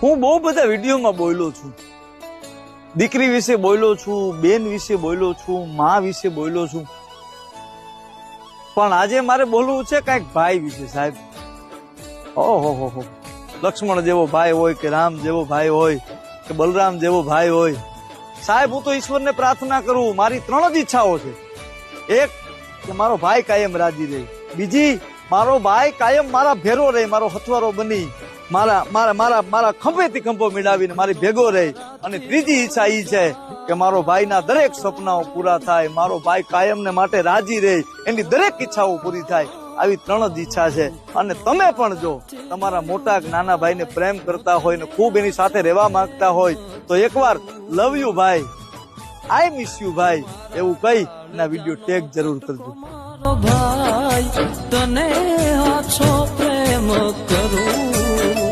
હું બહુ બધા વિડીયોમાં બોલ્યો છું, દીકરી વિશે બોલ્યો છું, બેન વિશે બોલ્યો છું, માં વિશે બોલ્યો છું, પણ આજે મારે બોલવું છે કઈક ભાઈ વિશે સાહેબ. ઓહો, લક્ષ્મણ જેવો ભાઈ હોય કે રામ જેવો ભાઈ હોય કે બલરામ જેવો ભાઈ હોય સાહેબ, હું તો ઈશ્વરને પ્રાર્થના કરું, મારી 3 જ ઈચ્છાઓ છે. એક કે મારો ભાઈ કાયમ રાજી રહે, બીજી મારો ભાઈ કાયમ મારા ભેરો રહે, મારો હથવારો બની મારા ખંભેથી ખંભો મિલાવીને મારી ભેગો રહે, અને ત્રીજી ઈચ્છા ઈ છે કે મારો ભાઈના દરેક સપનાઓ પૂરા થાય, મારો ભાઈ કાયમને માટે રાજી રહે, એની દરેક ઈચ્છાઓ પૂરી થાય. આવી 3 જ ઈચ્છા છે. અને તમે પણ જો તમારા મોટા નાના ભાઈને પ્રેમ કરતા હોય ને ખૂબ એની સાથે રહેવા માંગતા હોય તો એકવાર લવ યુ ભાઈ, આઈ મિસ યુ ભાઈ એવું કહી એના વિડીયો ટેગ જરૂર કરજો. ભાઈ તને આછો પ્રેમ કરું.